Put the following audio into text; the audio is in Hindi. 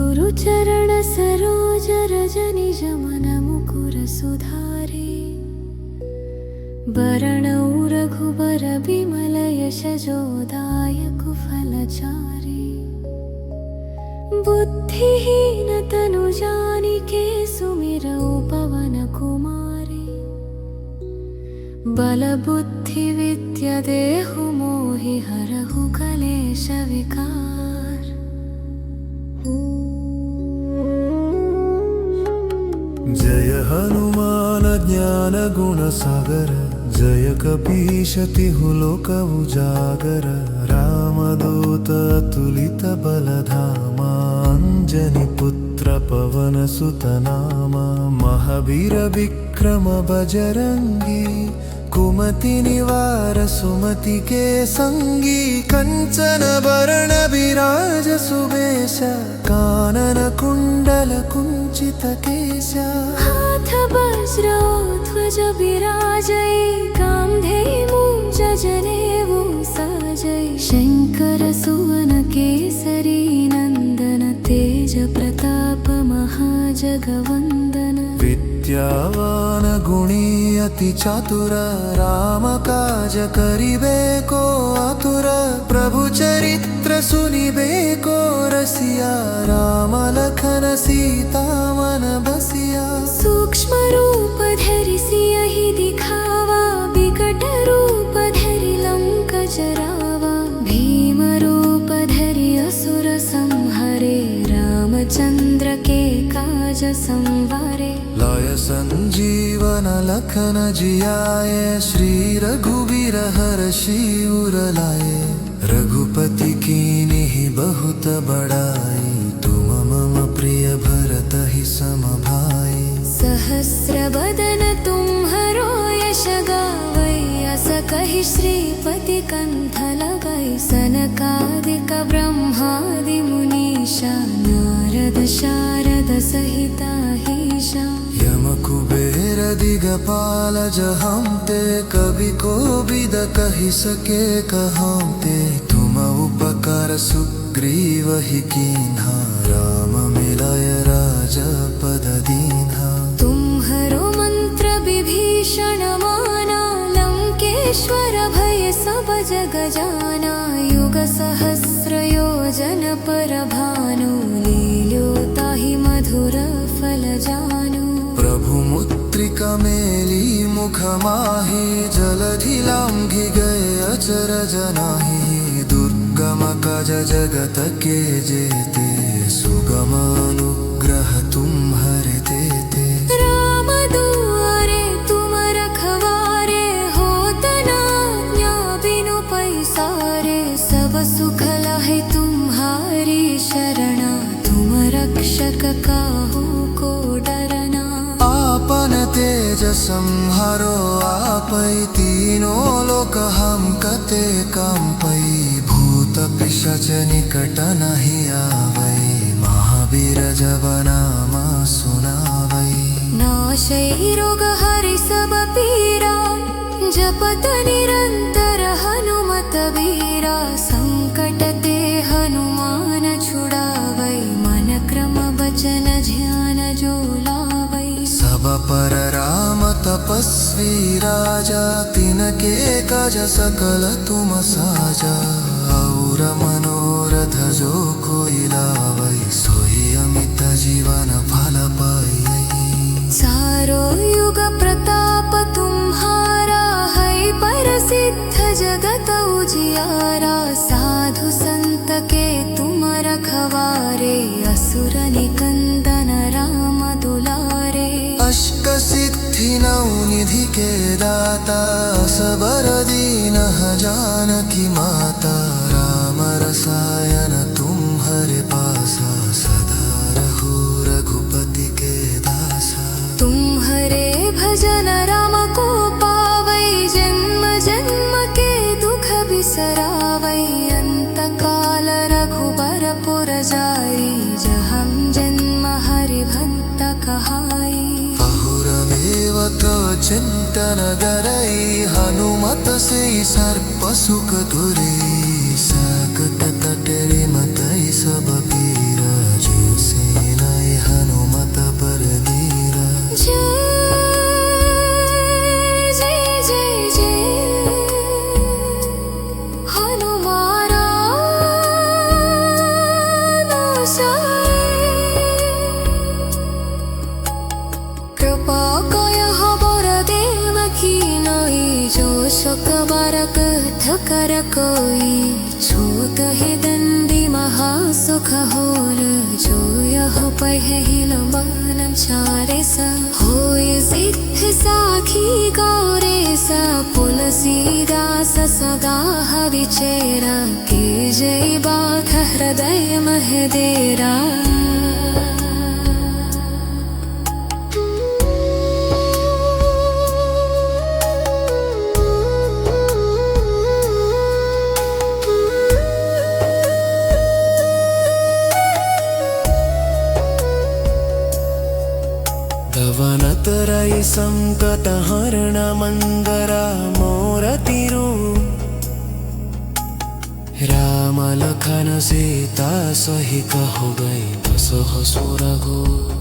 गुरुचरण सरोज रज निज मन मुकुर सुधारे वरणौ रघुबर विमल यश जोदायक फलचारे बुद्धिहीन तनु जानिके सुमिरौ पवन कुमारे बल बुद्धि विद्या देहु मोहि हरहु कलेश विकार। जय हनुमान ज्ञान गुण सागर जय कपीश तिहु लोक उजागर रामदूत अतुलित बलधामा अंजनी पुत्र पवन सुत नामा महावीर विक्रम बजरंगी कुमति निवार सुमति के संगी कंचन वरण विराज सुबेश कानन कुंडल कुंचित केश हाथ वज्र ध्वज विराजै कांधे मूंज जनेऊ साजै शंकर सुवन केसरी नंदन तेज प्रताप महाजगवंदन विद्यावान गुणी अति चातुर राम काज करिबे को आतुर प्रभु चरित्र सुनिबे को रसिया राम लखन सीता मन बसिया सूक्ष्म रूप धरि सियहि दिखावा विकट रूप धरि लंक जरावा भीम रूप धरि असुर संहरे रामचंद्र के काज संवारे लाय संजीवन लखन जियाए श्री रघुवीर हर्षि उर लाए रघुपति कीन्हि बहुत बड़ाई तुम मम प्रिय भरत ही सम भाई सहस्र बदन तुम्हरो यश गावै अस कहि श्रीपति कंठ लगै सनकादिक ब्रह्मादि मुनीषा नारद शारद सहिताहीशा यम कुबेर दिगपाल जहंते कवि कोविद कहि सके कहते तुम उपकार सुग्रीव ही कीन्हा राम मिलाय राजपद दीन्हा तुम्हरो मंत्र विभीषण माना लंकेश्वर भय सब जग जाना युग सहस्र योजन पर भानु लील्योताहि मधुर फल जानु प्रभु मुद्रिका मेली मुख माहि जलधि लांघि गए अचरज नाहि दुर्गम काज जगत के जेते सुगम अनुग्रह तुम्हरे देते राम दुआरे तुम रखवारे होत न आज्ञा बिनु पैसारे सब सुख लहे तुम्हारी शरणा तुम रक्षक काहू को डरना आपन तेज संहारो आपै तीनों लोक हम कते कंपै भूत पिशाच निकट नहीं आवै महावीर जब नाम सुनावै नाशै रोग हरि सब पीरा जपत निरंतर हनुमत वीरा संकट ते हनुमान छुड़ावै मन क्रम वचन ध्यान जो लावै सब पर राम तपस्वी राजा तिनके काज सकल तुम साजा और मनोरथ जो कोई लावै सोई अमित जीवन फल पाई सारो युग प्रताप तुम्हारा है प्रसिद्ध जगत उजियारा साधु संत के तुम रखवारे असुर निकंदन राम दुलारे अष्ट सिद्धि नौ निधि के दाता असबर दीन जानकी माता राम रसायन तुम्हारे पासा सदा रहु रघुपति के दासा तुम्हारे भजन राम को पावै जन्म जन्म के दुख बिसरावै अंत काल रघुबर पुर जाई जहम जन्म हरि भक्त कहाई बहुरमेव तो चिंतन गरै हनुमत से सर्प सुख दुरी सकट तटरि मतै सब पीरा जो से कर कोई, छूत ही दंडी महासुख होल, जो यह पढ़े हिलमानम चारे सा, होय सिद्ध साखी गौरे सा, तुलसीदास सदा हरिचेरा, के जय बाख हृदय महदेरा। दवनतरई संकट हरण मंदरा मोरतिरु, राम लखन सीता सहित हो गई 10 असुर घोर।